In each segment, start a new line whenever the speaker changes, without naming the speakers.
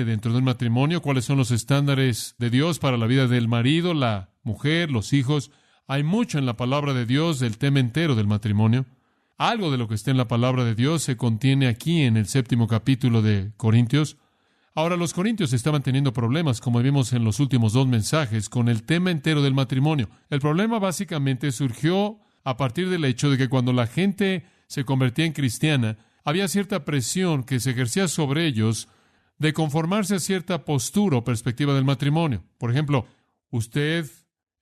dentro de un matrimonio, cuáles son los estándares de Dios para la vida del marido, la mujer, los hijos. Hay mucho en la palabra de Dios del tema entero del matrimonio. Algo de lo que está en la palabra de Dios se contiene aquí en el 7º capítulo de Corintios. Ahora, los corintios estaban teniendo problemas, como vimos en los últimos 2 mensajes, con el tema entero del matrimonio. El problema básicamente surgió a partir del hecho de que cuando la gente se convertía en cristiana, había cierta presión que se ejercía sobre ellos de conformarse a cierta postura o perspectiva del matrimonio. Por ejemplo, usted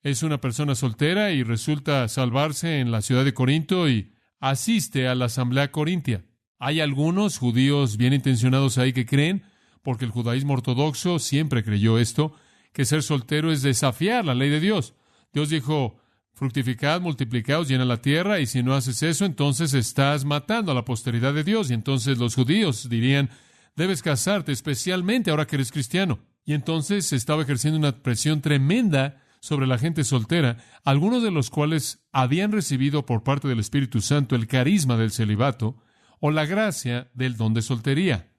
es una persona soltera y resulta salvarse en la ciudad de Corinto y asiste a la asamblea corintia. Hay algunos judíos bien intencionados ahí que creen, porque el judaísmo ortodoxo siempre creyó esto, que ser soltero es desafiar la ley de Dios. Dios dijo, fructificad, multiplicaos, llena la tierra, y si no haces eso, entonces estás matando a la posteridad de Dios. Y entonces los judíos dirían, debes casarte, especialmente ahora que eres cristiano. Y entonces se estaba ejerciendo una presión tremenda sobre la gente soltera, algunos de los cuales habían recibido por parte del Espíritu Santo el carisma del celibato o la gracia del don de soltería.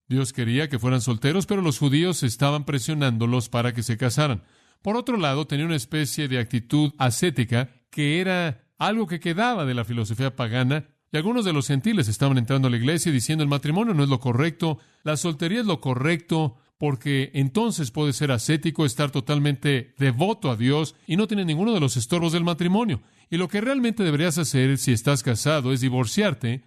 Dios quería que fueran solteros, pero los judíos estaban presionándolos para que se casaran. Por otro lado, tenía una especie de actitud ascética que era algo que quedaba de la filosofía pagana, y algunos de los gentiles estaban entrando a la iglesia y diciendo el matrimonio no es lo correcto, la soltería es lo correcto, porque entonces puede ser ascético, estar totalmente devoto a Dios y no tiene ninguno de los estorbos del matrimonio. Y lo que realmente deberías hacer si estás casado es divorciarte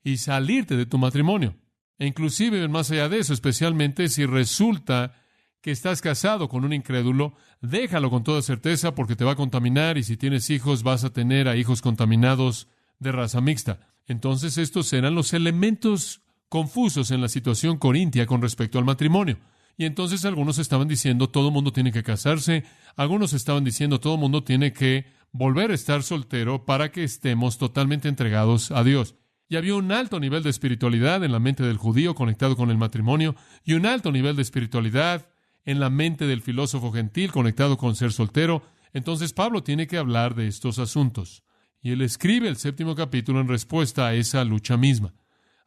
y salirte de tu matrimonio. E inclusive, más allá de eso, especialmente si resulta que estás casado con un incrédulo, déjalo con toda certeza porque te va a contaminar y si tienes hijos vas a tener a hijos contaminados de raza mixta. Entonces estos eran los elementos confusos en la situación corintia con respecto al matrimonio. Y entonces algunos estaban diciendo todo el mundo tiene que casarse, algunos estaban diciendo todo el mundo tiene que volver a estar soltero para que estemos totalmente entregados a Dios. Y había un alto nivel de espiritualidad en la mente del judío conectado con el matrimonio y un alto nivel de espiritualidad en la mente del filósofo gentil conectado con ser soltero. Entonces Pablo tiene que hablar de estos asuntos. Y él escribe el 7º capítulo en respuesta a esa lucha misma.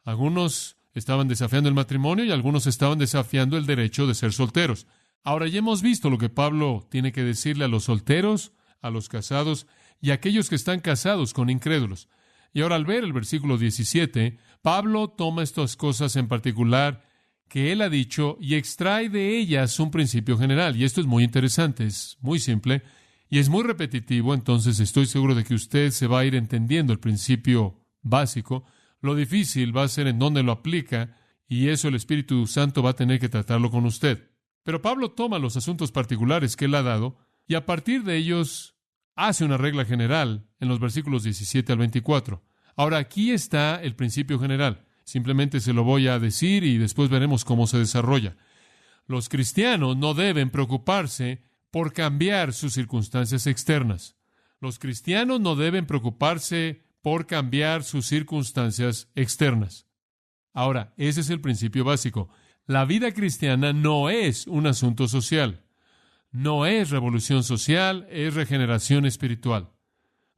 Algunos estaban desafiando el matrimonio y algunos estaban desafiando el derecho de ser solteros. Ahora ya hemos visto lo que Pablo tiene que decirle a los solteros, a los casados y a aquellos que están casados con incrédulos. Y ahora al ver el versículo 17, Pablo toma estas cosas en particular que él ha dicho y extrae de ellas un principio general. Y esto es muy interesante, es muy simple y es muy repetitivo, entonces estoy seguro de que usted se va a ir entendiendo el principio básico. Lo difícil va a ser en dónde lo aplica y eso el Espíritu Santo va a tener que tratarlo con usted. Pero Pablo toma los asuntos particulares que él ha dado y a partir de ellos hace una regla general en los versículos 17 al 24. Ahora, aquí está el principio general. Simplemente se lo voy a decir y después veremos cómo se desarrolla. Los cristianos no deben preocuparse por cambiar sus circunstancias externas. Los cristianos no deben preocuparse por cambiar sus circunstancias externas. Ahora, ese es el principio básico. La vida cristiana no es un asunto social. No es revolución social, es regeneración espiritual.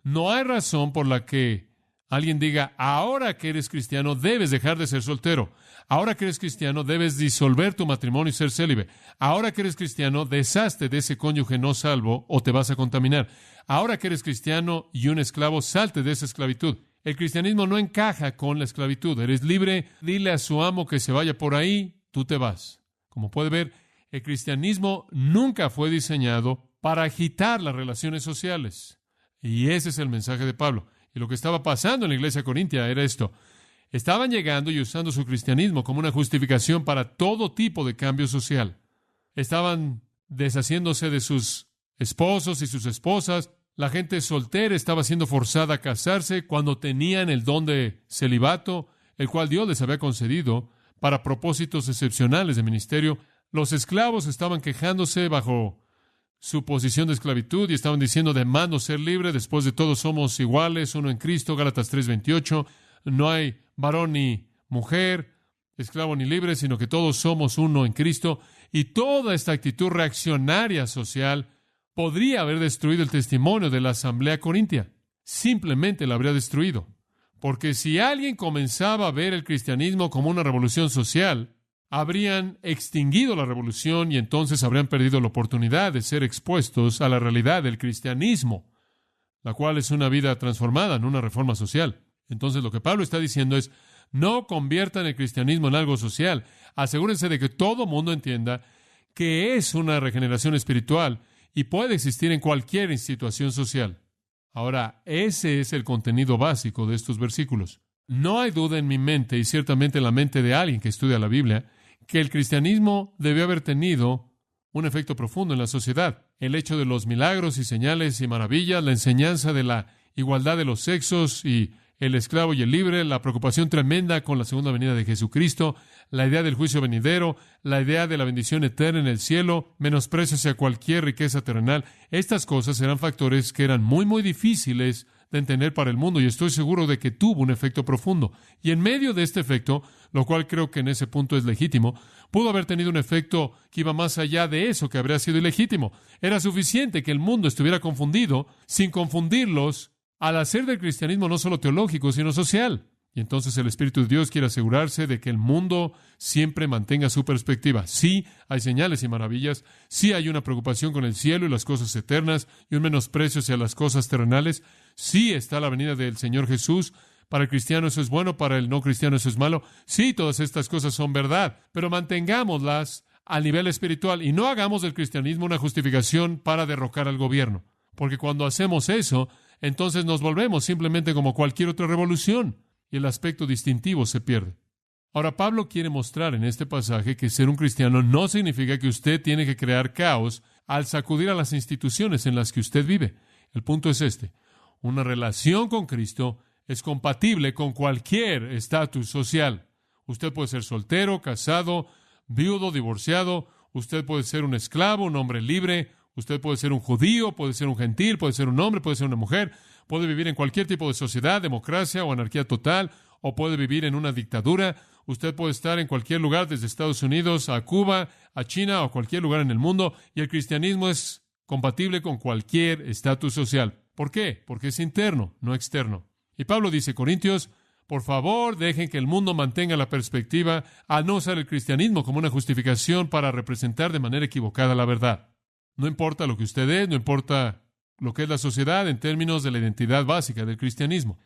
No hay razón por la que alguien diga, ahora que eres cristiano debes dejar de ser soltero. Ahora que eres cristiano debes disolver tu matrimonio y ser célibe. Ahora que eres cristiano deshazte de ese cónyuge no salvo o te vas a contaminar. Ahora que eres cristiano y un esclavo, salte de esa esclavitud. El cristianismo no encaja con la esclavitud. Eres libre, dile a su amo que se vaya por ahí, tú te vas. Como puede ver, el cristianismo nunca fue diseñado para agitar las relaciones sociales. Y ese es el mensaje de Pablo. Y lo que estaba pasando en la iglesia corintia era esto. Estaban llegando y usando su cristianismo como una justificación para todo tipo de cambio social. Estaban deshaciéndose de sus esposos y sus esposas. La gente soltera estaba siendo forzada a casarse cuando tenían el don de celibato, el cual Dios les había concedido para propósitos excepcionales de ministerio. Los esclavos estaban quejándose bajo su posición de esclavitud y estaban diciendo, demando ser libre, después de todo somos iguales, uno en Cristo, Gálatas 3:28, no hay varón ni mujer, esclavo ni libre, sino que todos somos uno en Cristo. Y toda esta actitud reaccionaria social podría haber destruido el testimonio de la asamblea corintia. Simplemente la habría destruido. Porque si alguien comenzaba a ver el cristianismo como una revolución social, habrían extinguido la revolución y entonces habrían perdido la oportunidad de ser expuestos a la realidad del cristianismo, la cual es una vida transformada en una reforma social. Entonces lo que Pablo está diciendo es, no conviertan el cristianismo en algo social. Asegúrense de que todo mundo entienda que es una regeneración espiritual y puede existir en cualquier institución social. Ahora, ese es el contenido básico de estos versículos. No hay duda en mi mente, y ciertamente en la mente de alguien que estudia la Biblia, que el cristianismo debió haber tenido un efecto profundo en la sociedad. El hecho de los milagros y señales y maravillas, la enseñanza de la igualdad de los sexos y el esclavo y el libre, la preocupación tremenda con la segunda venida de Jesucristo, la idea del juicio venidero, la idea de la bendición eterna en el cielo, menosprecio hacia cualquier riqueza terrenal. Estas cosas eran factores que eran muy difíciles de entender para el mundo, y estoy seguro de que tuvo un efecto profundo. Y en medio de este efecto, lo cual creo que en ese punto es legítimo, pudo haber tenido un efecto que iba más allá de eso que habría sido ilegítimo. Era suficiente que el mundo estuviera confundido, sin confundirlos, al hacer del cristianismo no solo teológico, sino social. Y entonces el Espíritu de Dios quiere asegurarse de que el mundo siempre mantenga su perspectiva. Sí, hay señales y maravillas. Sí, hay una preocupación con el cielo y las cosas eternas y un menosprecio hacia las cosas terrenales. Sí, está la venida del Señor Jesús. Para el cristiano eso es bueno, para el no cristiano eso es malo. Sí, todas estas cosas son verdad, pero mantengámoslas al nivel espiritual y no hagamos del cristianismo una justificación para derrocar al gobierno. Porque cuando hacemos eso, entonces nos volvemos simplemente como cualquier otra revolución y el aspecto distintivo se pierde. Ahora, Pablo quiere mostrar en este pasaje que ser un cristiano no significa que usted tiene que crear caos al sacudir a las instituciones en las que usted vive. El punto es este: una relación con Cristo es compatible con cualquier estatus social. Usted puede ser soltero, casado, viudo, divorciado. Usted puede ser un esclavo, un hombre libre. Usted puede ser un judío, puede ser un gentil, puede ser un hombre, puede ser una mujer. Puede vivir en cualquier tipo de sociedad, democracia o anarquía total, o puede vivir en una dictadura. Usted puede estar en cualquier lugar, desde Estados Unidos a Cuba, a China o cualquier lugar en el mundo, y el cristianismo es compatible con cualquier estatus social. ¿Por qué? Porque es interno, no externo. Y Pablo dice, Corintios, por favor, dejen que el mundo mantenga la perspectiva al no usar el cristianismo como una justificación para representar de manera equivocada la verdad. No importa lo que usted es, no importa lo que es la sociedad en términos de la identidad básica del cristianismo.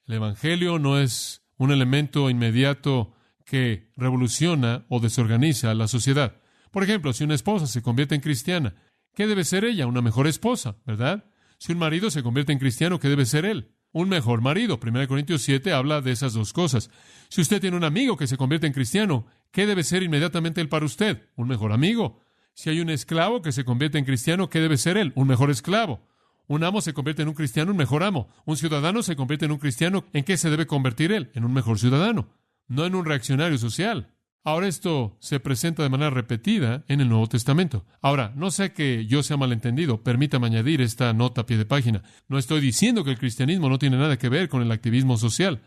El Evangelio no es un elemento inmediato que revoluciona o desorganiza la sociedad. Por ejemplo, si una esposa se convierte en cristiana, ¿qué debe ser ella? Una mejor esposa, ¿verdad? Si un marido se convierte en cristiano, ¿qué debe ser él? Un mejor marido. 1 Corintios 7 habla de esas dos cosas. Si usted tiene un amigo que se convierte en cristiano, ¿qué debe ser inmediatamente él para usted? Un mejor amigo. Si hay un esclavo que se convierte en cristiano, ¿qué debe ser él? Un mejor esclavo. Un amo se convierte en un cristiano, un mejor amo. Un ciudadano se convierte en un cristiano, ¿en qué se debe convertir él? En un mejor ciudadano, no en un reaccionario social. Ahora esto se presenta de manera repetida en el Nuevo Testamento. Ahora, no sé que yo sea malentendido, permítame añadir esta nota a pie de página. No estoy diciendo que el cristianismo no tiene nada que ver con el activismo social.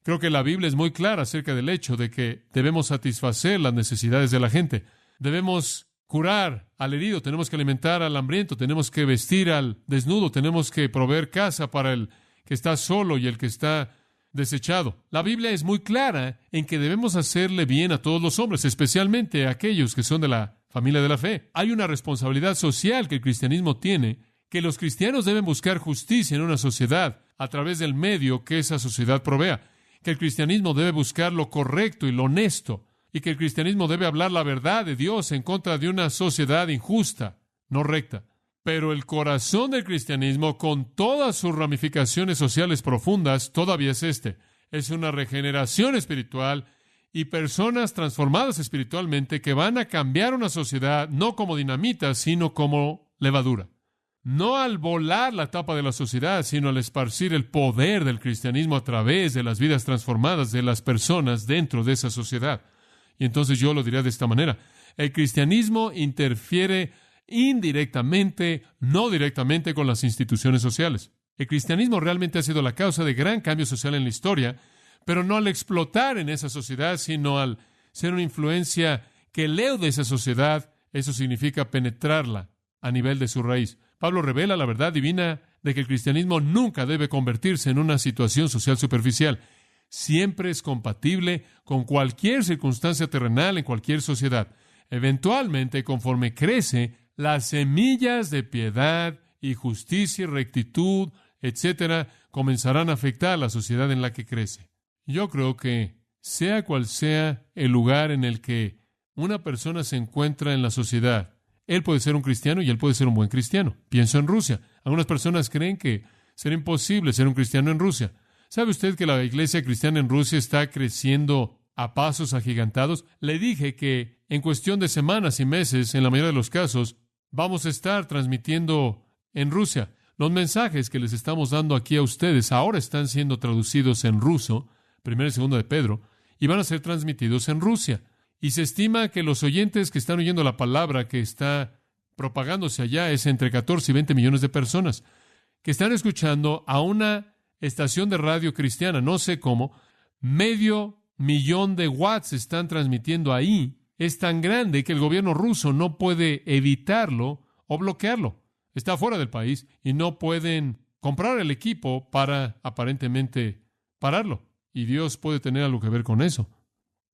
Creo que la Biblia es muy clara acerca del hecho de que debemos satisfacer las necesidades de la gente. Debemos curar al herido, tenemos que alimentar al hambriento, tenemos que vestir al desnudo, tenemos que proveer casa para el que está solo y el que está desechado. La Biblia es muy clara en que debemos hacerle bien a todos los hombres, especialmente a aquellos que son de la familia de la fe. Hay una responsabilidad social que el cristianismo tiene, que los cristianos deben buscar justicia en una sociedad a través del medio que esa sociedad provea, que el cristianismo debe buscar lo correcto y lo honesto, y que el cristianismo debe hablar la verdad de Dios en contra de una sociedad injusta, no recta. Pero el corazón del cristianismo, con todas sus ramificaciones sociales profundas, todavía es este. Es una regeneración espiritual y personas transformadas espiritualmente que van a cambiar una sociedad no como dinamita, sino como levadura. No al volar la tapa de la sociedad, sino al esparcir el poder del cristianismo a través de las vidas transformadas de las personas dentro de esa sociedad. Y entonces yo lo diría de esta manera: el cristianismo interfiere indirectamente, no directamente, con las instituciones sociales. El cristianismo realmente ha sido la causa de gran cambio social en la historia, pero no al explotar en esa sociedad, sino al ser una influencia que leude esa sociedad. Eso significa penetrarla a nivel de su raíz. Pablo revela la verdad divina de que el cristianismo nunca debe convertirse en una situación social superficial. siempre es compatible con cualquier circunstancia terrenal en cualquier sociedad. Eventualmente, conforme crece, las semillas de piedad y justicia y rectitud, etcétera, comenzarán a afectar a la sociedad en la que crece. Yo creo que, sea cual sea el lugar en el que una persona se encuentra en la sociedad, él puede ser un cristiano y él puede ser un buen cristiano. Pienso en Rusia. Algunas personas creen que será imposible ser un cristiano en Rusia. ¿Sabe usted que la iglesia cristiana en Rusia está creciendo a pasos agigantados? Le dije que en cuestión de semanas y meses, en la mayoría de los casos, vamos a estar transmitiendo en Rusia. Los mensajes que les estamos dando aquí a ustedes ahora están siendo traducidos en ruso, 1 y 2 de Pedro, y van a ser transmitidos en Rusia. Y se estima que los oyentes que están oyendo la palabra que está propagándose allá es entre 14 y 20 millones de personas que están escuchando a una estación de radio cristiana. No sé cómo. 500,000 de watts están transmitiendo ahí. Es tan grande que el gobierno ruso no puede evitarlo o bloquearlo. Está fuera del país y no pueden comprar el equipo para aparentemente pararlo. Y Dios puede tener algo que ver con eso.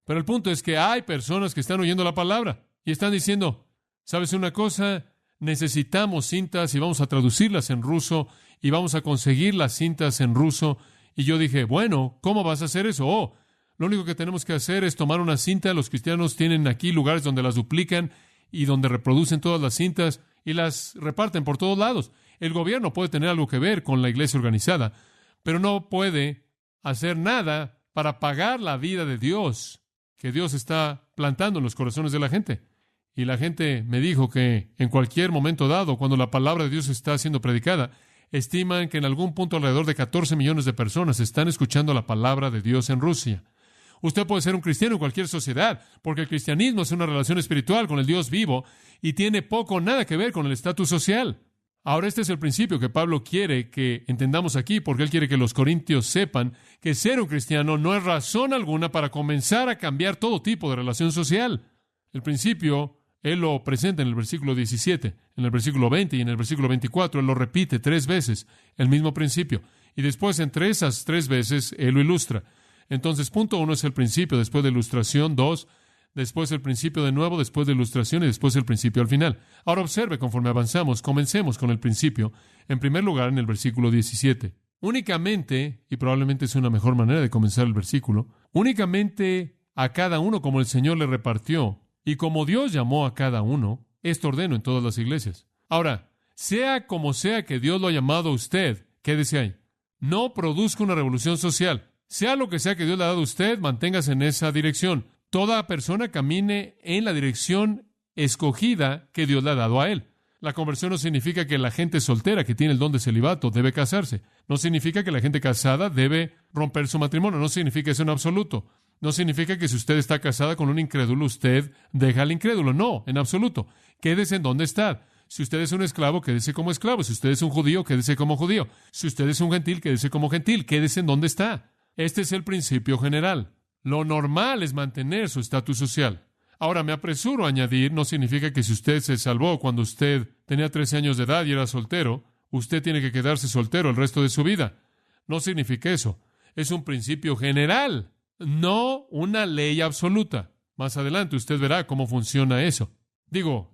Pero el punto es que hay personas que están oyendo la palabra y están diciendo, ¿sabes una cosa? Necesitamos cintas y vamos a traducirlas en ruso y vamos a conseguir las cintas en ruso. Y yo dije, bueno, ¿cómo vas a hacer eso? Oh, lo único que tenemos que hacer es tomar una cinta. Los cristianos tienen aquí lugares donde las duplican y donde reproducen todas las cintas y las reparten por todos lados. El gobierno puede tener algo que ver con la iglesia organizada, pero no puede hacer nada para pagar la vida de Dios que Dios está plantando en los corazones de la gente. Y la gente me dijo que en cualquier momento dado, cuando la palabra de Dios está siendo predicada, estiman que en algún punto alrededor de 14 millones de personas están escuchando la palabra de Dios en Rusia. Usted puede ser un cristiano en cualquier sociedad, porque el cristianismo es una relación espiritual con el Dios vivo y tiene poco o nada que ver con el estatus social. Ahora, este es el principio que Pablo quiere que entendamos aquí, porque él quiere que los corintios sepan que ser un cristiano no es razón alguna para comenzar a cambiar todo tipo de relación social. El principio, él lo presenta en el versículo 17, en el versículo 20 y en el versículo 24. Él lo repite 3 veces, el mismo principio. Y después, entre esas 3 veces, él lo ilustra. Entonces, punto 1 es el principio, después de ilustración. 2, después el principio de nuevo, después de ilustración y después el principio al final. Ahora observe, conforme avanzamos, comencemos con el principio. En primer lugar, en el versículo 17. Únicamente, y probablemente es una mejor manera de comenzar el versículo, únicamente a cada uno como el Señor le repartió y como Dios llamó a cada uno, esto ordeno en todas las iglesias. Ahora, sea como sea que Dios lo ha llamado a usted, quédese ahí. No produzca una revolución social. Sea lo que sea que Dios le ha dado a usted, manténgase en esa dirección. Toda persona camine en la dirección escogida que Dios le ha dado a él. La conversión no significa que la gente soltera que tiene el don de celibato debe casarse. No significa que la gente casada debe romper su matrimonio. No significa eso en absoluto. No significa que si usted está casada con un incrédulo, usted deja al incrédulo. No, en absoluto. Quédese en donde está. Si usted es un esclavo, quédese como esclavo. Si usted es un judío, quédese como judío. Si usted es un gentil, quédese como gentil. Quédese en donde está. Este es el principio general. Lo normal es mantener su estatus social. Ahora, me apresuro a añadir, no significa que si usted se salvó cuando usted tenía 13 años de edad y era soltero, usted tiene que quedarse soltero el resto de su vida. No significa eso. Es un principio general, no una ley absoluta. Más adelante usted verá cómo funciona eso.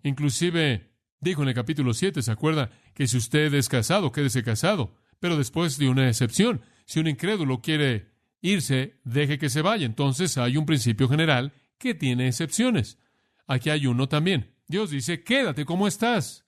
Inclusive, dijo en el capítulo 7, ¿se acuerda? Que si usted es casado, quédese casado. Pero después de una excepción, si un incrédulo quiere irse, deje que se vaya. Entonces hay un principio general que tiene excepciones. Aquí hay uno también. Dios dice, quédate como estás.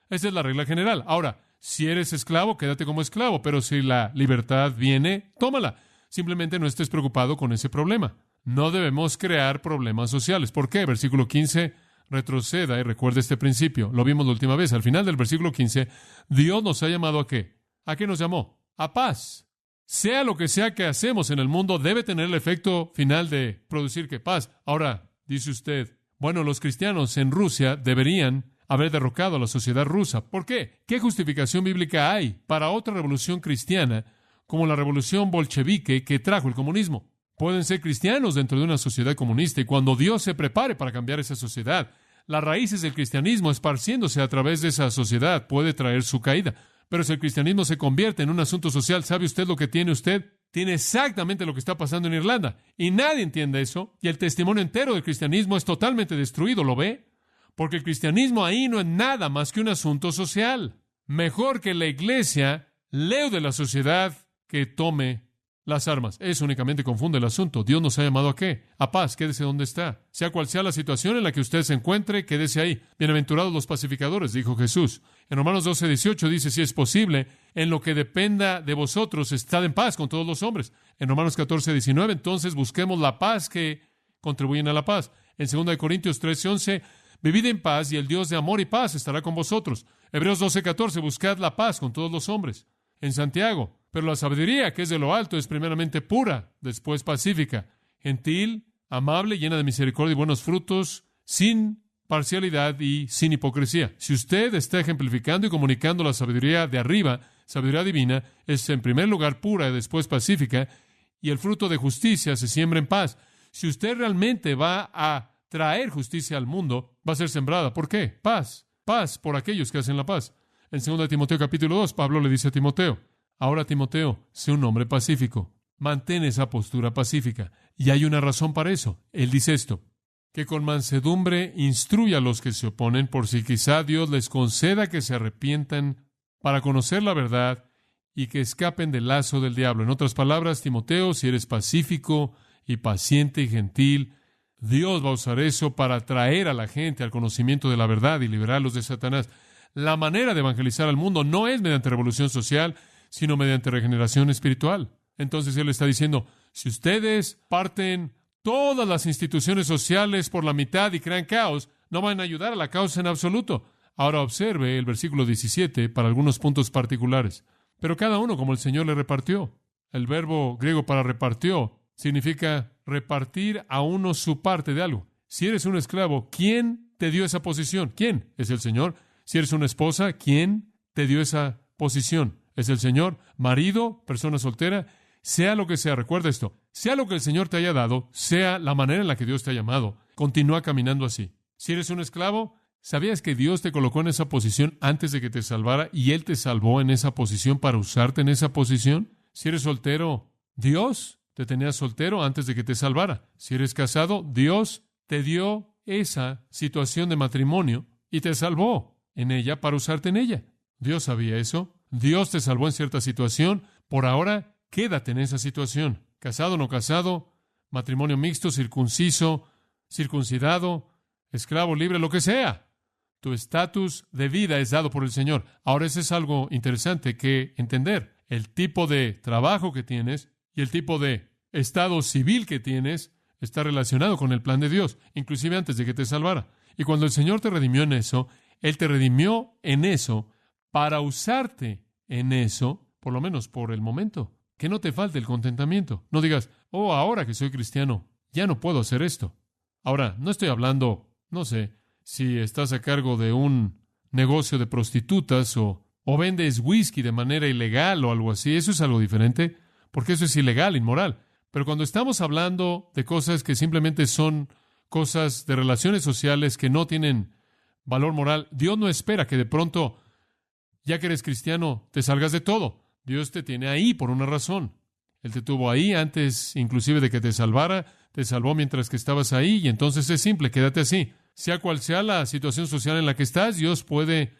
Esa es la regla general. Ahora, si eres esclavo, quédate como esclavo, pero si la libertad viene, tómala. Simplemente no estés preocupado con ese problema. No debemos crear problemas sociales. ¿Por qué? Versículo 15, retroceda y recuerde este principio. Lo vimos la última vez. Al final del versículo 15, Dios nos ha llamado ¿a qué? ¿A qué nos llamó? A paz. Sea lo que sea que hacemos en el mundo, debe tener el efecto final de producir ¿qué? Paz. Ahora, dice usted, bueno, los cristianos en Rusia deberían haber derrocado a la sociedad rusa. ¿Por qué? ¿Qué justificación bíblica hay para otra revolución cristiana como la revolución bolchevique que trajo el comunismo? Pueden ser cristianos dentro de una sociedad comunista y cuando Dios se prepare para cambiar esa sociedad, las raíces del cristianismo esparciéndose a través de esa sociedad puede traer su caída. Pero si el cristianismo se convierte en un asunto social, ¿sabe usted lo que tiene usted? tiene exactamente lo que está pasando en Irlanda. Y nadie entiende eso. Y el testimonio entero del cristianismo es totalmente destruido, ¿lo ve? Porque el cristianismo ahí no es nada más que un asunto social. Mejor que la iglesia, leo de la sociedad que tome las armas. Eso únicamente confunde el asunto. Dios nos ha llamado ¿a qué? A paz. Quédese donde está. Sea cual sea la situación en la que usted se encuentre, quédese ahí. Bienaventurados los pacificadores, dijo Jesús. En Romanos 12:18 dice, si es posible, en lo que dependa de vosotros, estad en paz con todos los hombres. En Romanos 14:19, entonces busquemos la paz que contribuyen a la paz. En 2 Corintios 13:11, vivid en paz y el Dios de amor y paz estará con vosotros. Hebreos 12:14, buscad la paz con todos los hombres. En Santiago, pero la sabiduría que es de lo alto es primeramente pura, después pacífica, gentil, amable, llena de misericordia y buenos frutos, sin parcialidad y sin hipocresía. Si usted está ejemplificando y comunicando la sabiduría de arriba, sabiduría divina, es en primer lugar pura y después pacífica, y el fruto de justicia se siembra en paz. Si usted realmente va a traer justicia al mundo, va a ser sembrada. ¿Por qué? Paz. Paz por aquellos que hacen la paz. En 2 Timoteo capítulo 2, Pablo le dice a Timoteo, ahora Timoteo, sé un hombre pacífico. Mantén esa postura pacífica. Y hay una razón para eso. Él dice esto, que con mansedumbre instruya a los que se oponen, por si quizá Dios les conceda que se arrepientan para conocer la verdad y que escapen del lazo del diablo. En otras palabras, Timoteo, si eres pacífico y paciente y gentil, Dios va a usar eso para traer a la gente al conocimiento de la verdad y liberarlos de Satanás. La manera de evangelizar al mundo no es mediante revolución social, sino mediante regeneración espiritual. Entonces él está diciendo, si ustedes parten todas las instituciones sociales por la mitad y crean caos, no van a ayudar a la causa en absoluto. Ahora observe el versículo 17 para algunos puntos particulares. Pero cada uno como el Señor le repartió. El verbo griego para repartió significa repartir a uno su parte de algo. Si eres un esclavo, ¿quién te dio esa posición? ¿Quién? ¿Es el Señor? Si eres una esposa, ¿quién te dio esa posición? ¿Es el Señor? Marido, persona soltera, sea lo que sea, recuerda esto, sea lo que el Señor te haya dado, sea la manera en la que Dios te ha llamado, continúa caminando así. Si eres un esclavo, ¿sabías que Dios te colocó en esa posición antes de que te salvara y Él te salvó en esa posición para usarte en esa posición? Si eres soltero, Dios te tenía soltero antes de que te salvara. Si eres casado, Dios te dio esa situación de matrimonio y te salvó en ella para usarte en ella. Dios sabía eso. Dios te salvó en cierta situación. Por ahora, quédate en esa situación. Casado, no casado, matrimonio mixto, circunciso, circuncidado, esclavo, libre, lo que sea. Tu estatus de vida es dado por el Señor. Ahora, eso es algo interesante que entender. El tipo de trabajo que tienes y el tipo de estado civil que tienes está relacionado con el plan de Dios, inclusive antes de que te salvara. Y cuando el Señor te redimió en eso, Él te redimió en eso para usarte en eso, por lo menos por el momento. Que no te falte el contentamiento. No digas, oh, ahora que soy cristiano, ya no puedo hacer esto. Ahora, no estoy hablando, no sé, si estás a cargo de un negocio de prostitutas o vendes whisky de manera ilegal o algo así. Eso es algo diferente, porque eso es ilegal, inmoral. Pero cuando estamos hablando de cosas que simplemente son cosas de relaciones sociales que no tienen valor moral, Dios no espera que de pronto, ya que eres cristiano, te salgas de todo. Dios te tiene ahí por una razón. Él te tuvo ahí antes, inclusive de que te salvara, te salvó mientras que estabas ahí, y entonces es simple, quédate así. Sea cual sea la situación social en la que estás, Dios puede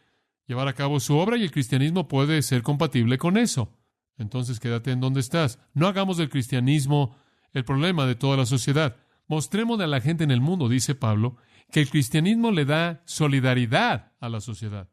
llevar a cabo su obra y el cristianismo puede ser compatible con eso. Entonces quédate en donde estás. No hagamos del cristianismo el problema de toda la sociedad. Mostremos a la gente en el mundo, dice Pablo, que el cristianismo le da solidaridad a la sociedad,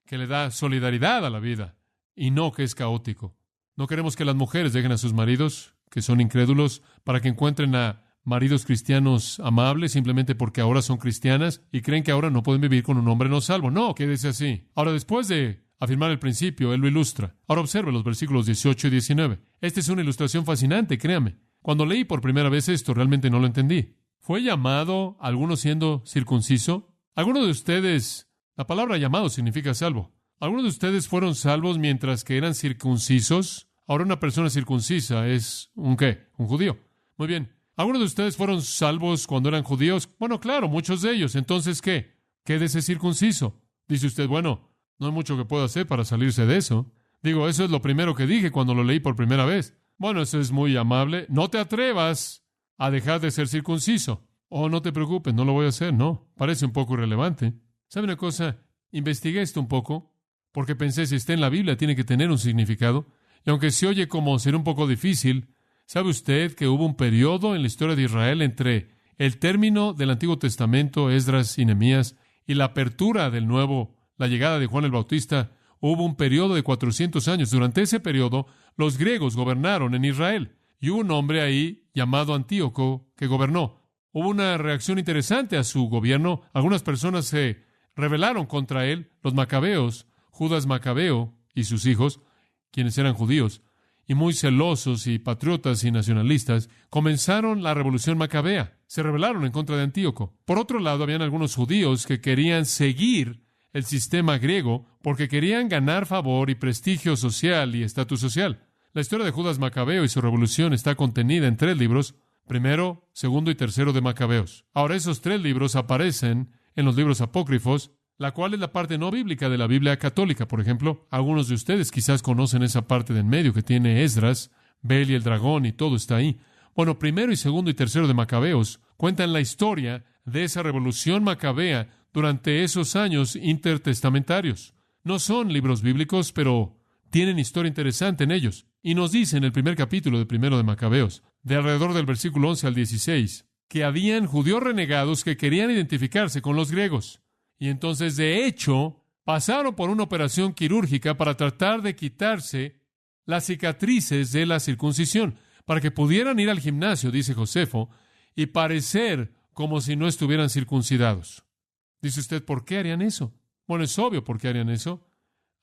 que le da solidaridad a la vida, y no que es caótico. No queremos que las mujeres dejen a sus maridos, que son incrédulos, para que encuentren a maridos cristianos amables simplemente porque ahora son cristianas y creen que ahora no pueden vivir con un hombre no salvo. No, quédese así. Ahora, después de afirmar el principio, él lo ilustra. Ahora observe los versículos 18 y 19. Esta es una ilustración fascinante, créame. Cuando leí por primera vez esto, realmente no lo entendí. ¿Fue llamado alguno siendo circunciso? ¿Alguno de ustedes, la palabra llamado significa salvo? ¿Algunos de ustedes fueron salvos mientras que eran circuncisos? Ahora una persona circuncisa es ¿un qué? Un judío. Muy bien. ¿Algunos de ustedes fueron salvos cuando eran judíos? Bueno, claro, muchos de ellos. Entonces, ¿qué? Quédese circunciso. Dice usted, bueno, no hay mucho que pueda hacer para salirse de eso. Digo, eso es lo primero que dije cuando lo leí por primera vez. Bueno, eso es muy amable. No te atrevas a dejar de ser circunciso. Oh, no te preocupes, no lo voy a hacer. No, parece un poco irrelevante. ¿Sabe una cosa? Investigué esto un poco porque pensé, si está en la Biblia, tiene que tener un significado. Y aunque se oye como ser un poco difícil, ¿sabe usted que hubo un periodo en la historia de Israel entre el término del Antiguo Testamento, Esdras y Nehemías, y la apertura del Nuevo, la llegada de Juan el Bautista? Hubo un periodo de 400 años. Durante ese periodo, los griegos gobernaron en Israel. Y hubo un hombre ahí llamado Antíoco que gobernó. Hubo una reacción interesante a su gobierno. Algunas personas se rebelaron contra él, los macabeos, Judas Macabeo y sus hijos, quienes eran judíos, y muy celosos y patriotas y nacionalistas, comenzaron la revolución macabea. Se rebelaron en contra de Antíoco. Por otro lado, habían algunos judíos que querían seguir el sistema griego porque querían ganar favor y prestigio social y estatus social. La historia de Judas Macabeo y su revolución está contenida en 3 libros, primero, segundo y tercero de Macabeos. Ahora, esos 3 libros aparecen en los libros apócrifos, la cual es la parte no bíblica de la Biblia católica. Por ejemplo, algunos de ustedes quizás conocen esa parte de en medio que tiene Esdras, Bel y el dragón, y todo está ahí. Bueno, primero y segundo y tercero de Macabeos cuentan la historia de esa revolución macabea durante esos años intertestamentarios. No son libros bíblicos, pero tienen historia interesante en ellos. Y nos dice en el primer capítulo de primero de Macabeos, de alrededor del versículo 11 al 16, que habían judíos renegados que querían identificarse con los griegos. Y entonces, de hecho, pasaron por una operación quirúrgica para tratar de quitarse las cicatrices de la circuncisión, para que pudieran ir al gimnasio, dice Josefo, y parecer como si no estuvieran circuncidados. Dice usted, ¿por qué harían eso? Bueno, es obvio por qué harían eso.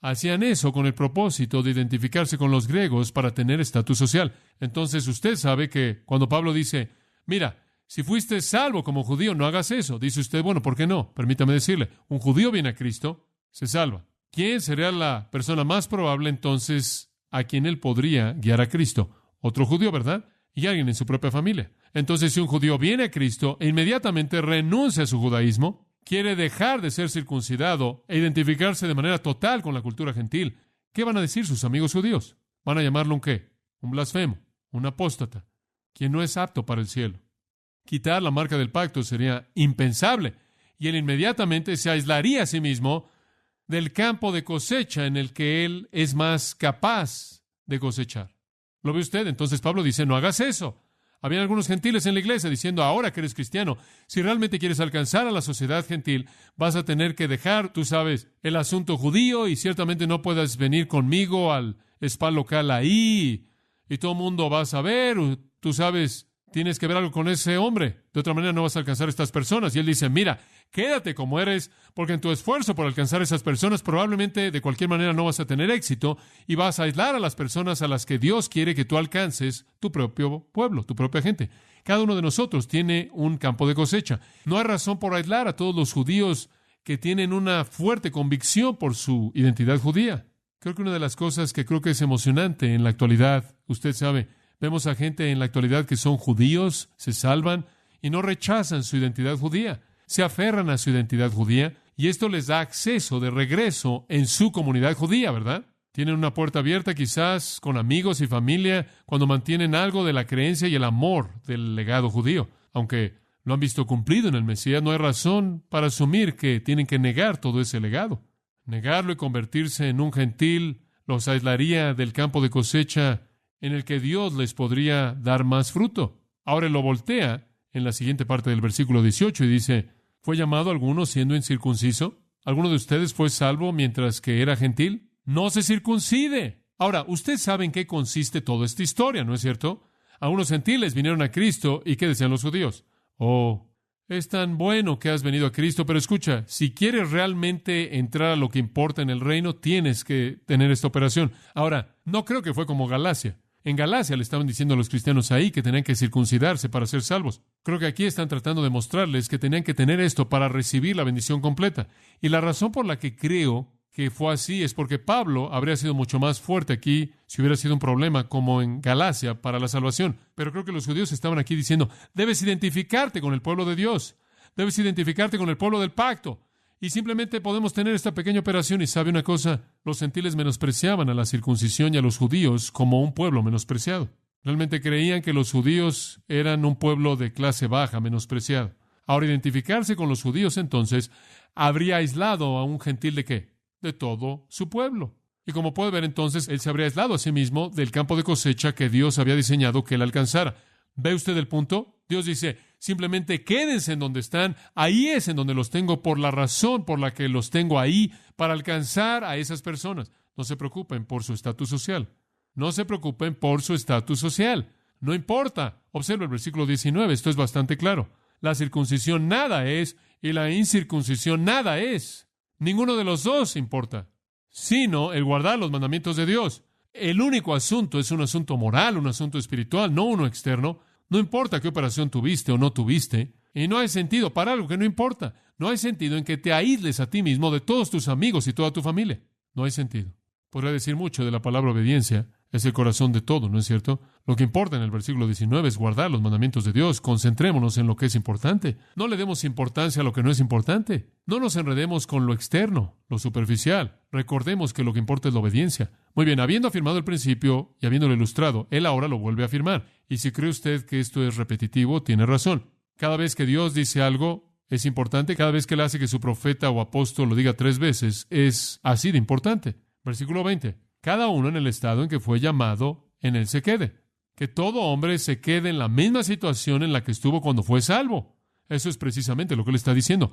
Hacían eso con el propósito de identificarse con los griegos para tener estatus social. Entonces, usted sabe que cuando Pablo dice, mira, si fuiste salvo como judío, no hagas eso. Dice usted, bueno, ¿por qué no? Permítame decirle, un judío viene a Cristo, se salva. ¿Quién sería la persona más probable entonces a quien él podría guiar a Cristo? Otro judío, ¿verdad? Y alguien en su propia familia. Entonces, si un judío viene a Cristo e inmediatamente renuncia a su judaísmo, quiere dejar de ser circuncidado e identificarse de manera total con la cultura gentil, ¿qué van a decir sus amigos judíos? ¿Van a llamarlo un qué? Un blasfemo, un apóstata, quien no es apto para el cielo. Quitar la marca del pacto sería impensable, y él inmediatamente se aislaría a sí mismo del campo de cosecha en el que él es más capaz de cosechar. ¿Lo ve usted? Entonces Pablo dice, no hagas eso. Habían algunos gentiles en la iglesia diciendo, ahora que eres cristiano, si realmente quieres alcanzar a la sociedad gentil, vas a tener que dejar, tú sabes, el asunto judío, y ciertamente no puedas venir conmigo al spa local ahí, y todo el mundo va a saber, tú sabes, tienes que ver algo con ese hombre, de otra manera no vas a alcanzar a estas personas. Y él dice, mira, quédate como eres, porque en tu esfuerzo por alcanzar a esas personas probablemente de cualquier manera no vas a tener éxito y vas a aislar a las personas a las que Dios quiere que tú alcances, tu propio pueblo, tu propia gente. Cada uno de nosotros tiene un campo de cosecha. No hay razón por aislar a todos los judíos que tienen una fuerte convicción por su identidad judía. Creo que una de las cosas que creo que es emocionante en la actualidad, usted sabe, vemos a gente en la actualidad que son judíos, se salvan y no rechazan su identidad judía. Se aferran a su identidad judía y esto les da acceso de regreso en su comunidad judía, ¿verdad? Tienen una puerta abierta quizás con amigos y familia cuando mantienen algo de la creencia y el amor del legado judío. Aunque lo han visto cumplido en el Mesías, no hay razón para asumir que tienen que negar todo ese legado. Negarlo y convertirse en un gentil los aislaría del campo de cosecha en el que Dios les podría dar más fruto. Ahora él lo voltea en la siguiente parte del versículo 18 y dice, ¿fue llamado alguno siendo incircunciso? ¿Alguno de ustedes fue salvo mientras que era gentil? ¡No se circuncide! Ahora, usted sabe en qué consiste toda esta historia, ¿no es cierto? Algunos gentiles vinieron a Cristo y ¿qué decían los judíos? Oh, es tan bueno que has venido a Cristo, pero escucha, si quieres realmente entrar a lo que importa en el reino, tienes que tener esta operación. Ahora, no creo que fue como Galacia. En Galacia le estaban diciendo a los cristianos ahí que tenían que circuncidarse para ser salvos. Creo que aquí están tratando de mostrarles que tenían que tener esto para recibir la bendición completa. Y la razón por la que creo que fue así es porque Pablo habría sido mucho más fuerte aquí si hubiera sido un problema como en Galacia para la salvación. Pero creo que los judíos estaban aquí diciendo, debes identificarte con el pueblo de Dios, debes identificarte con el pueblo del pacto. Y simplemente podemos tener esta pequeña operación y ¿sabe una cosa? Los gentiles menospreciaban a la circuncisión y a los judíos como un pueblo menospreciado. Realmente creían que los judíos eran un pueblo de clase baja, menospreciado. Ahora, identificarse con los judíos, entonces, habría aislado a un gentil ¿de qué? De todo su pueblo. Y como puede ver, entonces, él se habría aislado a sí mismo del campo de cosecha que Dios había diseñado que él alcanzara. ¿Ve usted el punto? Dios dice, simplemente quédense en donde están. Ahí es en donde los tengo por la razón por la que los tengo ahí, para alcanzar a esas personas. No se preocupen por su estatus social. No se preocupen por su estatus social. No importa. Observe el versículo 19. Esto es bastante claro. La circuncisión nada es y la incircuncisión nada es. Ninguno de los dos importa, sino el guardar los mandamientos de Dios. El único asunto es un asunto moral, un asunto espiritual, no uno externo. No importa qué operación tuviste o no tuviste. Y no hay sentido para algo que no importa. No hay sentido en que te aísles a ti mismo de todos tus amigos y toda tu familia. No hay sentido. Podría decir mucho de la palabra obediencia. Es el corazón de todo, ¿no es cierto? Lo que importa en el versículo 19 es guardar los mandamientos de Dios. Concentrémonos en lo que es importante. No le demos importancia a lo que no es importante. No nos enredemos con lo externo, lo superficial. Recordemos que lo que importa es la obediencia. Muy bien, habiendo afirmado el principio y habiéndolo ilustrado, él ahora lo vuelve a afirmar. Y si cree usted que esto es repetitivo, tiene razón. Cada vez que Dios dice algo, es importante. Cada vez que él hace que su profeta o apóstol lo diga 3 veces, es así de importante. Versículo 20. Cada uno en el estado en que fue llamado, en él se quede. Que todo hombre se quede en la misma situación en la que estuvo cuando fue salvo. Eso es precisamente lo que él está diciendo.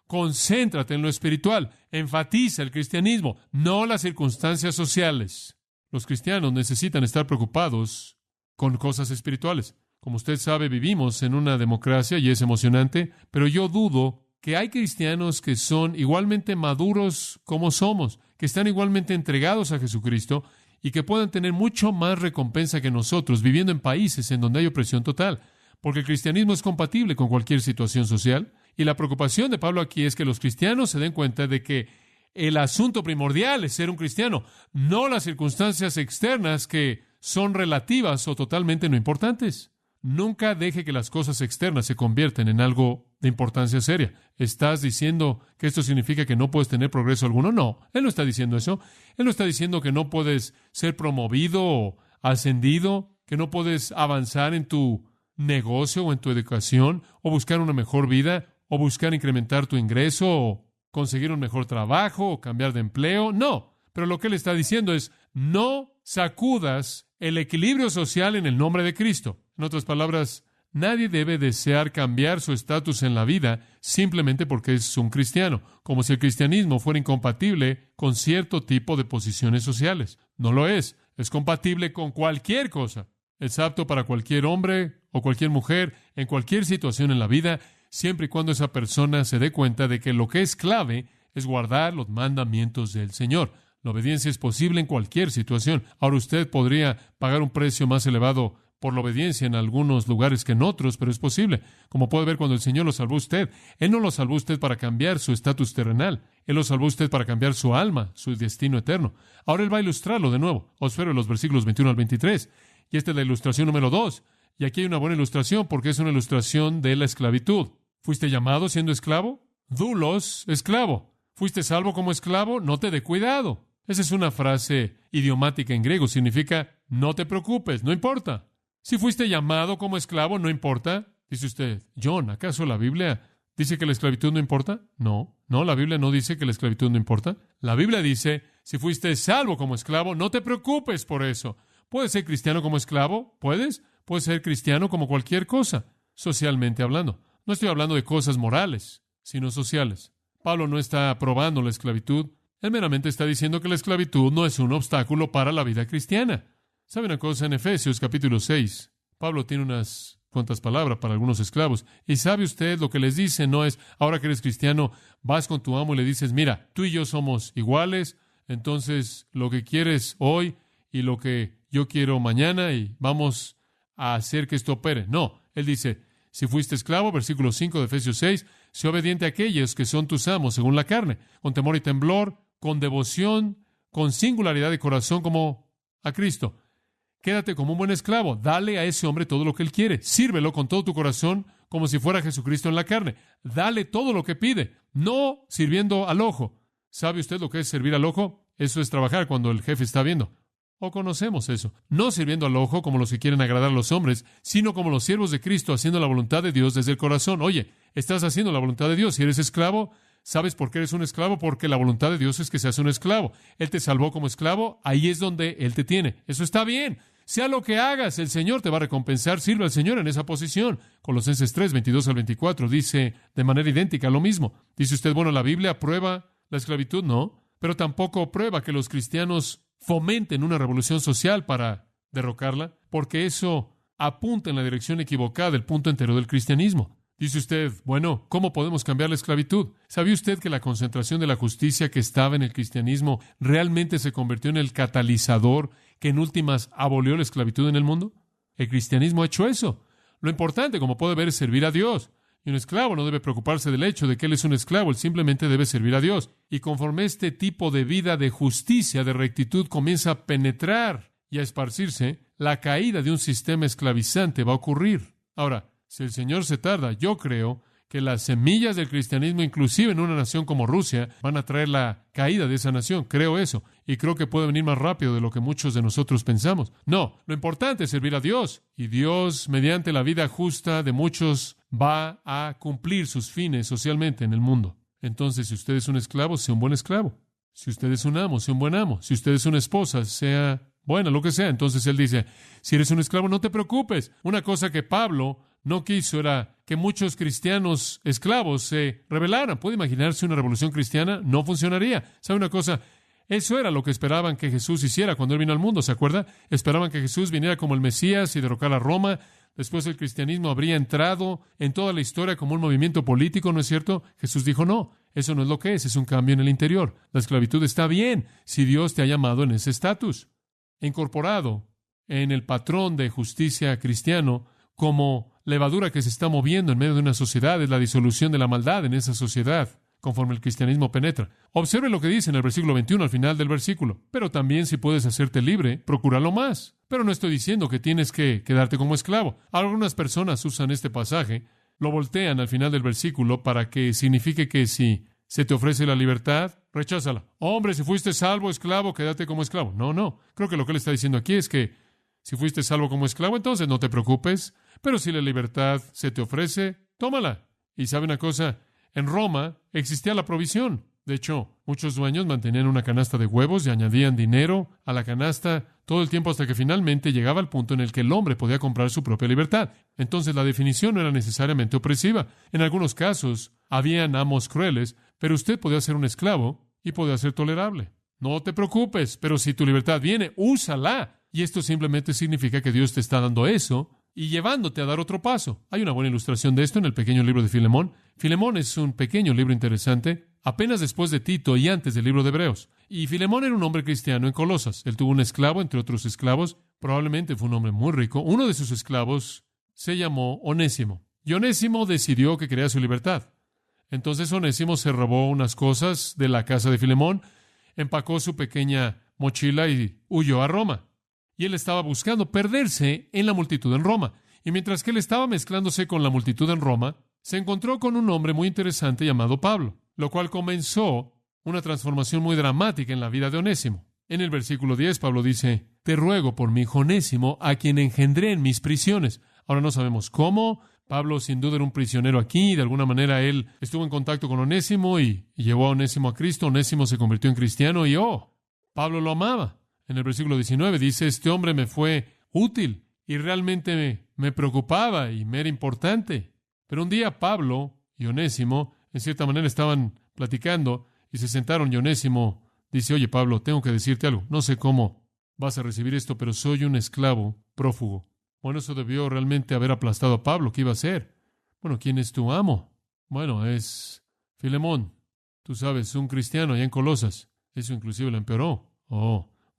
Concéntrate en lo espiritual. Enfatiza el cristianismo, no las circunstancias sociales. Los cristianos necesitan estar preocupados con cosas espirituales. Como usted sabe, vivimos en una democracia y es emocionante, pero yo dudo que hay cristianos que son igualmente maduros como somos, que están igualmente entregados a Jesucristo y que puedan tener mucho más recompensa que nosotros viviendo en países en donde hay opresión total, porque el cristianismo es compatible con cualquier situación social. Y la preocupación de Pablo aquí es que los cristianos se den cuenta de que el asunto primordial es ser un cristiano, no las circunstancias externas que son relativas o totalmente no importantes. Nunca deje que las cosas externas se conviertan en algo de importancia seria. ¿Estás diciendo que esto significa que no puedes tener progreso alguno? No, él no está diciendo eso. Él no está diciendo que no puedes ser promovido o ascendido, que no puedes avanzar en tu negocio o en tu educación, o buscar una mejor vida, o buscar incrementar tu ingreso, o conseguir un mejor trabajo, o cambiar de empleo. No, pero lo que él está diciendo es, no sacudas el equilibrio social en el nombre de Cristo. En otras palabras, nadie debe desear cambiar su estatus en la vida simplemente porque es un cristiano, como si el cristianismo fuera incompatible con cierto tipo de posiciones sociales. No lo es. Es compatible con cualquier cosa. Es apto para cualquier hombre o cualquier mujer en cualquier situación en la vida, siempre y cuando esa persona se dé cuenta de que lo que es clave es guardar los mandamientos del Señor. La obediencia es posible en cualquier situación. Ahora usted podría pagar un precio más elevado por la obediencia en algunos lugares que en otros, pero es posible. Como puede ver, cuando el Señor lo salvó a usted, Él no lo salvó a usted para cambiar su estatus terrenal. Él lo salvó a usted para cambiar su alma, su destino eterno. Ahora Él va a ilustrarlo de nuevo. Observe los versículos 21 al 23. Y esta es la ilustración número 2. Y aquí hay una buena ilustración porque es una ilustración de la esclavitud. ¿Fuiste llamado siendo esclavo? Dulos, esclavo. ¿Fuiste salvo como esclavo? No te dé cuidado. Esa es una frase idiomática en griego. Significa, no te preocupes, no importa. Si fuiste llamado como esclavo, no importa. Dice usted, John, ¿acaso la Biblia dice que la esclavitud no importa? No, la Biblia no dice que la esclavitud no importa. La Biblia dice, si fuiste salvo como esclavo, no te preocupes por eso. ¿Puedes ser cristiano como esclavo? ¿Puedes? Puedes ser cristiano como cualquier cosa, socialmente hablando. No estoy hablando de cosas morales, sino sociales. Pablo no está aprobando la esclavitud. Él meramente está diciendo que la esclavitud no es un obstáculo para la vida cristiana. ¿Sabe una cosa? En Efesios capítulo 6, Pablo tiene unas cuantas palabras para algunos esclavos. Y sabe usted, lo que les dice no es, ahora que eres cristiano, vas con tu amo y le dices, mira, tú y yo somos iguales, entonces lo que quieres hoy y lo que yo quiero mañana y vamos a hacer que esto opere. No, él dice, si fuiste esclavo, versículo 5 de Efesios 6, sé obediente a aquellos que son tus amos según la carne, con temor y temblor, con devoción, con singularidad de corazón como a Cristo. Quédate como un buen esclavo. Dale a ese hombre todo lo que él quiere. Sírvelo con todo tu corazón como si fuera Jesucristo en la carne. Dale todo lo que pide, no sirviendo al ojo. ¿Sabe usted lo que es servir al ojo? Eso es trabajar cuando el jefe está viendo. O conocemos eso. No sirviendo al ojo como los que quieren agradar a los hombres, sino como los siervos de Cristo haciendo la voluntad de Dios desde el corazón. Oye, estás haciendo la voluntad de Dios. Si eres esclavo, ¿sabes por qué eres un esclavo? Porque la voluntad de Dios es que seas un esclavo. Él te salvó como esclavo, ahí es donde Él te tiene. Eso está bien. Sea lo que hagas, el Señor te va a recompensar. Sirve al Señor en esa posición. Colosenses 3, 22 al 24 dice de manera idéntica lo mismo. Dice usted, bueno, la Biblia aprueba la esclavitud, no, pero tampoco prueba que los cristianos fomenten una revolución social para derrocarla, porque eso apunta en la dirección equivocada del punto entero del cristianismo. Dice usted, bueno, ¿cómo podemos cambiar la esclavitud? ¿Sabía usted que la concentración de la justicia que estaba en el cristianismo realmente se convirtió en el catalizador que en últimas abolió la esclavitud en el mundo? El cristianismo ha hecho eso. Lo importante, como puede ver, es servir a Dios. Y un esclavo no debe preocuparse del hecho de que él es un esclavo, él simplemente debe servir a Dios. Y conforme este tipo de vida de justicia, de rectitud, comienza a penetrar y a esparcirse, la caída de un sistema esclavizante va a ocurrir. Ahora, si el Señor se tarda, yo creo que las semillas del cristianismo, inclusive en una nación como Rusia, van a traer la caída de esa nación. Creo eso. Y creo que puede venir más rápido de lo que muchos de nosotros pensamos. No, lo importante es servir a Dios. Y Dios, mediante la vida justa de muchos, va a cumplir sus fines socialmente en el mundo. Entonces, si usted es un esclavo, sea un buen esclavo. Si usted es un amo, sea un buen amo. Si usted es una esposa, sea buena, lo que sea. Entonces Él dice, si eres un esclavo, no te preocupes. Una cosa que Pablo no quiso era que muchos cristianos esclavos se rebelaran. ¿Puede imaginarse una revolución cristiana? No funcionaría. ¿Sabe una cosa? Eso era lo que esperaban que Jesús hiciera cuando Él vino al mundo, ¿se acuerda? Esperaban que Jesús viniera como el Mesías y derrocara a Roma. Después el cristianismo habría entrado en toda la historia como un movimiento político, ¿no es cierto? Jesús dijo, no, eso no es lo que es un cambio en el interior. La esclavitud está bien si Dios te ha llamado en ese estatus. Incorporado en el patrón de justicia cristiano como levadura que se está moviendo en medio de una sociedad, es la disolución de la maldad en esa sociedad, conforme el cristianismo penetra. Observe lo que dice en el versículo 21, al final del versículo. Pero también si puedes hacerte libre, procúralo más. Pero no estoy diciendo que tienes que quedarte como esclavo. Algunas personas usan este pasaje, lo voltean al final del versículo para que signifique que si se te ofrece la libertad, recházala. Hombre, si fuiste salvo, esclavo, quédate como esclavo. No. Creo que lo que él está diciendo aquí es que si fuiste salvo como esclavo, entonces no te preocupes. Pero si la libertad se te ofrece, tómala. Y sabe una cosa, en Roma existía la provisión. De hecho, muchos dueños mantenían una canasta de huevos y añadían dinero a la canasta todo el tiempo hasta que finalmente llegaba el punto en el que el hombre podía comprar su propia libertad. Entonces la definición no era necesariamente opresiva. En algunos casos habían amos crueles, pero usted podía ser un esclavo y podía ser tolerable. No te preocupes, pero si tu libertad viene, úsala. Y esto simplemente significa que Dios te está dando eso y llevándote a dar otro paso. Hay una buena ilustración de esto en el pequeño libro de Filemón. Filemón es un pequeño libro interesante, apenas después de Tito y antes del libro de Hebreos. Y Filemón era un hombre cristiano en Colosas. Él tuvo un esclavo, entre otros esclavos. Probablemente fue un hombre muy rico. Uno de sus esclavos se llamó Onésimo. Y Onésimo decidió que quería su libertad. Entonces Onésimo se robó unas cosas de la casa de Filemón, empacó su pequeña mochila y huyó a Roma. Y él estaba buscando perderse en la multitud en Roma. Y mientras que él estaba mezclándose con la multitud en Roma, se encontró con un hombre muy interesante llamado Pablo, lo cual comenzó una transformación muy dramática en la vida de Onésimo. En el versículo 10, Pablo dice, te ruego por mi hijo Onésimo, a quien engendré en mis prisiones. Ahora no sabemos cómo. Pablo sin duda era un prisionero aquí, de alguna manera él estuvo en contacto con Onésimo y llevó a Onésimo a Cristo. Onésimo se convirtió en cristiano y Pablo lo amaba. En el versículo 19 dice, este hombre me fue útil y realmente me preocupaba y me era importante. Pero un día Pablo y Onésimo, en cierta manera, estaban platicando y se sentaron y Onésimo dice, oye Pablo, tengo que decirte algo. No sé cómo vas a recibir esto, pero soy un esclavo prófugo. Bueno, eso debió realmente haber aplastado a Pablo. ¿Qué iba a hacer? Bueno, ¿quién es tu amo? Bueno, es Filemón. Tú sabes, un cristiano allá en Colosas. Eso inclusive lo empeoró.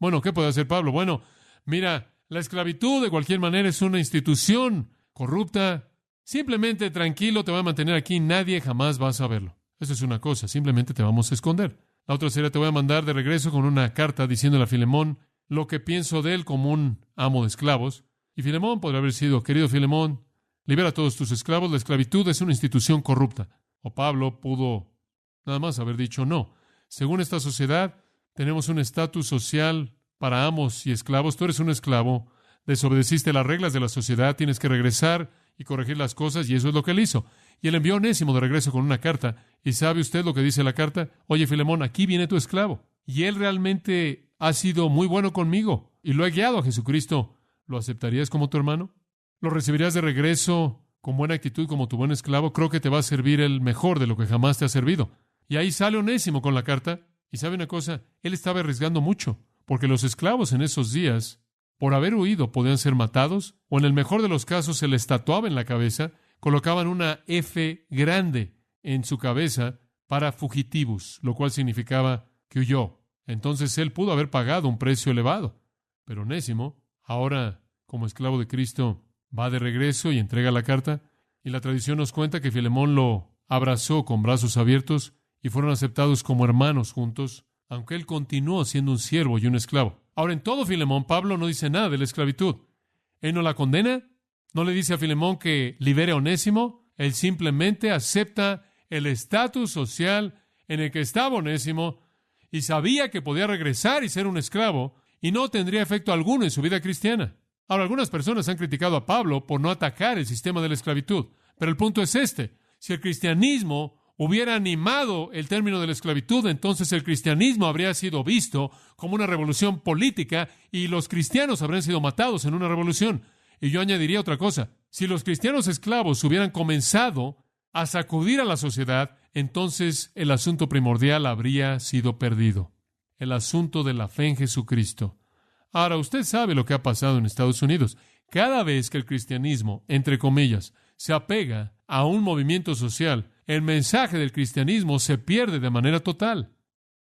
Bueno, ¿qué puede hacer Pablo? Bueno, mira, la esclavitud de cualquier manera es una institución corrupta. Simplemente tranquilo, te va a mantener aquí, nadie jamás va a saberlo. Eso es una cosa, simplemente te vamos a esconder. La otra sería, te voy a mandar de regreso con una carta diciéndole a Filemón lo que pienso de él como un amo de esclavos. Y Filemón podría haber sido, querido Filemón, libera a todos tus esclavos, la esclavitud es una institución corrupta. O Pablo pudo nada más haber dicho no. Según esta sociedad, tenemos un estatus social para amos y esclavos. Tú eres un esclavo, desobedeciste las reglas de la sociedad, tienes que regresar y corregir las cosas, y eso es lo que él hizo. Y él envió a Onésimo de regreso con una carta. ¿Y sabe usted lo que dice la carta? Oye, Filemón, aquí viene tu esclavo. Y él realmente ha sido muy bueno conmigo y lo he guiado a Jesucristo. ¿Lo aceptarías como tu hermano? ¿Lo recibirías de regreso con buena actitud como tu buen esclavo? Creo que te va a servir el mejor de lo que jamás te ha servido. Y ahí sale Onésimo con la carta. Y sabe una cosa, él estaba arriesgando mucho, porque los esclavos en esos días, por haber huido, podían ser matados, o en el mejor de los casos se les tatuaba en la cabeza, colocaban una F grande en su cabeza para fugitivus, lo cual significaba que huyó. Entonces él pudo haber pagado un precio elevado. Pero Onésimo, ahora como esclavo de Cristo, va de regreso y entrega la carta, y la tradición nos cuenta que Filemón lo abrazó con brazos abiertos y fueron aceptados como hermanos juntos, aunque él continuó siendo un siervo y un esclavo. Ahora, en todo Filemón, Pablo no dice nada de la esclavitud. Él no la condena, no le dice a Filemón que libere a Onésimo, él simplemente acepta el estatus social en el que estaba Onésimo y sabía que podía regresar y ser un esclavo y no tendría efecto alguno en su vida cristiana. Ahora, algunas personas han criticado a Pablo por no atacar el sistema de la esclavitud, pero el punto es este: si el cristianismo hubiera animado el término de la esclavitud, entonces el cristianismo habría sido visto como una revolución política y los cristianos habrían sido matados en una revolución. Y yo añadiría otra cosa: si los cristianos esclavos hubieran comenzado a sacudir a la sociedad, entonces el asunto primordial habría sido perdido. El asunto de la fe en Jesucristo. Ahora, usted sabe lo que ha pasado en Estados Unidos. Cada vez que el cristianismo, entre comillas, se apega a un movimiento social, el mensaje del cristianismo se pierde de manera total.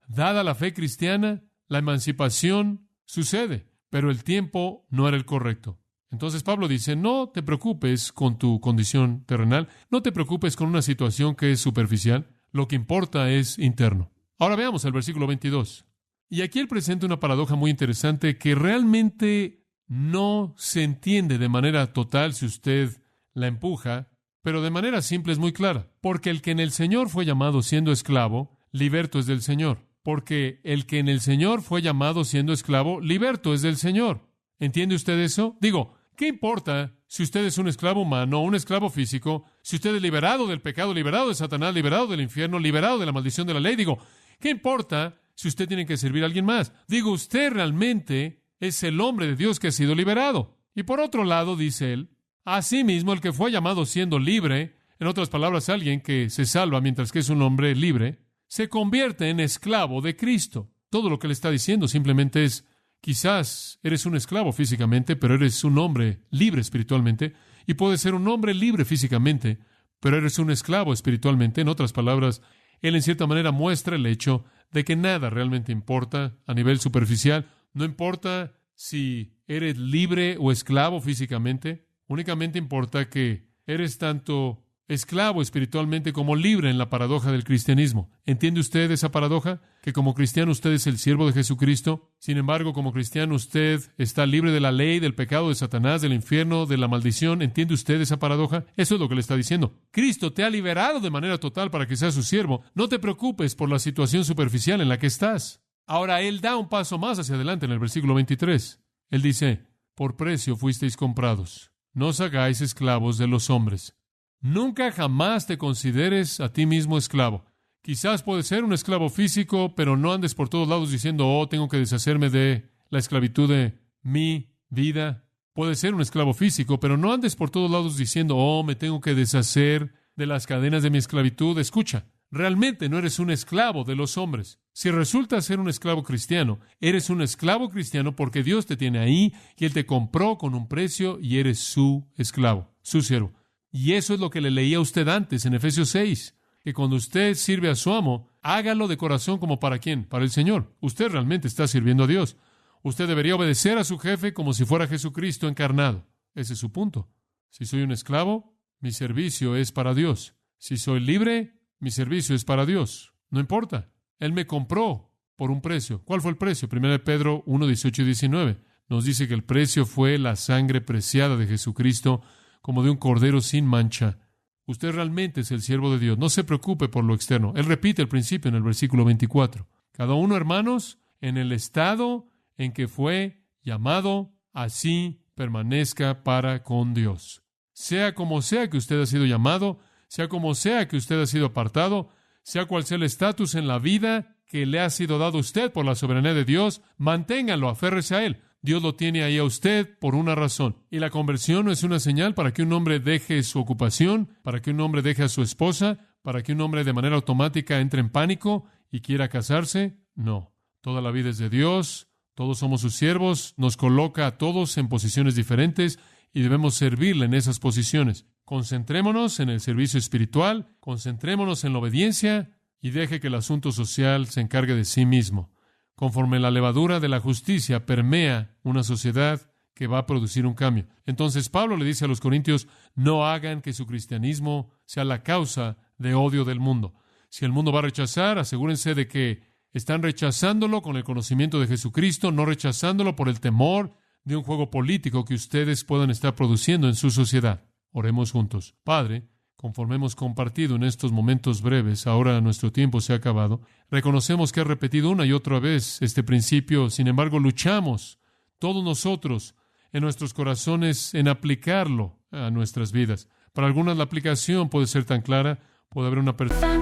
Dada la fe cristiana, la emancipación sucede, pero el tiempo no era el correcto. Entonces Pablo dice, no te preocupes con tu condición terrenal, no te preocupes con una situación que es superficial, lo que importa es interno. Ahora veamos el versículo 22. Y aquí él presenta una paradoja muy interesante que realmente no se entiende de manera total si usted la empuja, pero de manera simple es muy clara. Porque el que en el Señor fue llamado siendo esclavo, liberto es del Señor. Porque el que en el Señor fue llamado siendo esclavo, liberto es del Señor. ¿Entiende usted eso? Digo, ¿qué importa si usted es un esclavo humano o un esclavo físico? Si usted es liberado del pecado, liberado de Satanás, liberado del infierno, liberado de la maldición de la ley. Digo, ¿qué importa si usted tiene que servir a alguien más? Digo, usted realmente es el hombre de Dios que ha sido liberado. Y por otro lado, dice él, asimismo, el que fue llamado siendo libre, en otras palabras, alguien que se salva mientras que es un hombre libre, se convierte en esclavo de Cristo. Todo lo que le está diciendo simplemente es, quizás eres un esclavo físicamente, pero eres un hombre libre espiritualmente, y puedes ser un hombre libre físicamente, pero eres un esclavo espiritualmente. En otras palabras, él en cierta manera muestra el hecho de que nada realmente importa a nivel superficial. No importa si eres libre o esclavo físicamente, únicamente importa que eres tanto esclavo espiritualmente como libre en la paradoja del cristianismo. ¿Entiende usted esa paradoja? Que como cristiano usted es el siervo de Jesucristo. Sin embargo, como cristiano usted está libre de la ley, del pecado, de Satanás, del infierno, de la maldición. ¿Entiende usted esa paradoja? Eso es lo que le está diciendo. Cristo te ha liberado de manera total para que seas su siervo. No te preocupes por la situación superficial en la que estás. Ahora, él da un paso más hacia adelante en el versículo 23. Él dice, por precio fuisteis comprados. No os hagáis esclavos de los hombres. Nunca jamás te consideres a ti mismo esclavo. Quizás puedes ser un esclavo físico, pero no andes por todos lados diciendo, oh, tengo que deshacerme de la esclavitud de mi vida. Puedes ser un esclavo físico, pero no andes por todos lados diciendo, oh, me tengo que deshacer de las cadenas de mi esclavitud. Escucha, realmente no eres un esclavo de los hombres. Si resultas ser un esclavo cristiano, eres un esclavo cristiano porque Dios te tiene ahí y Él te compró con un precio y eres su esclavo, su siervo. Y eso es lo que le leía a usted antes en Efesios 6, que cuando usted sirve a su amo, hágalo de corazón como para ¿quién? Para el Señor. Usted realmente está sirviendo a Dios. Usted debería obedecer a su jefe como si fuera Jesucristo encarnado. Ese es su punto. Si soy un esclavo, mi servicio es para Dios. Si soy libre, mi servicio es para Dios. No importa. Él me compró por un precio. ¿Cuál fue el precio? 1 Pedro 1, 18 y 19. Nos dice que el precio fue la sangre preciada de Jesucristo, como de un cordero sin mancha. Usted realmente es el siervo de Dios. No se preocupe por lo externo. Él repite el principio en el versículo 24. Cada uno, hermanos, en el estado en que fue llamado, así permanezca para con Dios. Sea como sea que usted ha sido llamado, sea como sea que usted ha sido apartado, sea cual sea el estatus en la vida que le ha sido dado a usted por la soberanía de Dios, manténgalo, aférrese a Él. Dios lo tiene ahí a usted por una razón. Y la conversión no es una señal para que un hombre deje su ocupación, para que un hombre deje a su esposa, para que un hombre de manera automática entre en pánico y quiera casarse. No. Toda la vida es de Dios, todos somos sus siervos, nos coloca a todos en posiciones diferentes y debemos servirle en esas posiciones. Concentrémonos en el servicio espiritual, concentrémonos en la obediencia y deje que el asunto social se encargue de sí mismo. Conforme la levadura de la justicia permea una sociedad que va a producir un cambio. Entonces Pablo le dice a los corintios, no hagan que su cristianismo sea la causa de odio del mundo. Si el mundo va a rechazar, asegúrense de que están rechazándolo con el conocimiento de Jesucristo, no rechazándolo por el temor de un juego político que ustedes puedan estar produciendo en su sociedad. Oremos juntos. Padre, conforme hemos compartido en estos momentos breves, ahora nuestro tiempo se ha acabado, reconocemos que has repetido una y otra vez este principio, sin embargo luchamos, todos nosotros, en nuestros corazones, en aplicarlo a nuestras vidas. Para algunas la aplicación puede ser tan clara, puede haber una persona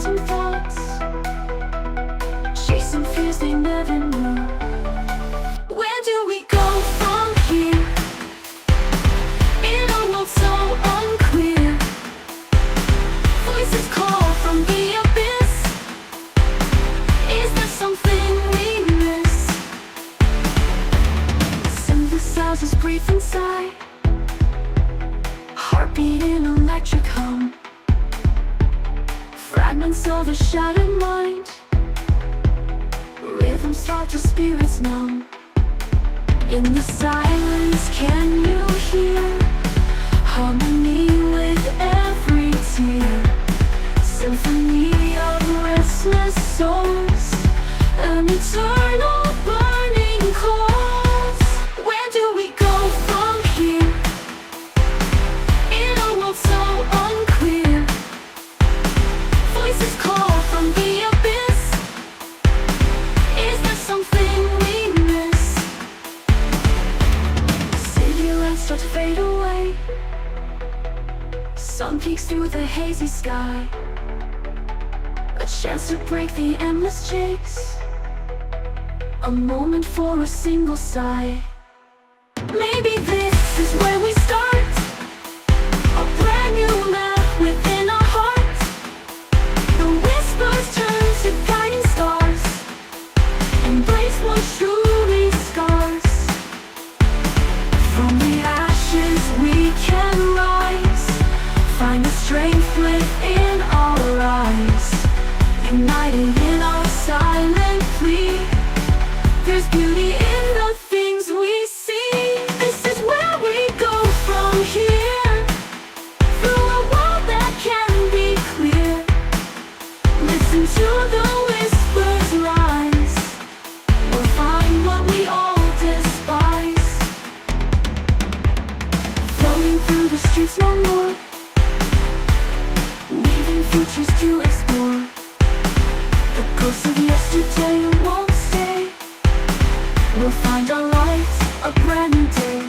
brief inside, heartbeat in electric hum, fragments of a shattered mind, rhythms start to spirits numb. In the silence, can you hear harmony with every tear? Symphony of restless souls, an eternal burning cause. Where do we go from here? In a world so unclear, voices call from the abyss. Is there something we miss? City lights start to fade away, sun peeks through the hazy sky, a chance to break the endless chase, a moment for a single sigh. Maybe this is where we start, a brand new map within our hearts. The whispers turn to guiding stars, embrace what truly scars. From the ashes we can rise, find the strength within our eyes, united in our silent plea. There's beauty in the things we see. This is where we go from here, through a world that can be clear. Listen to the whispers rise, we'll find what we all despise. Flowing through the streets no more, leaving futures to explore. The ghosts of yesterday won't stay, we'll find our light, a brand new day.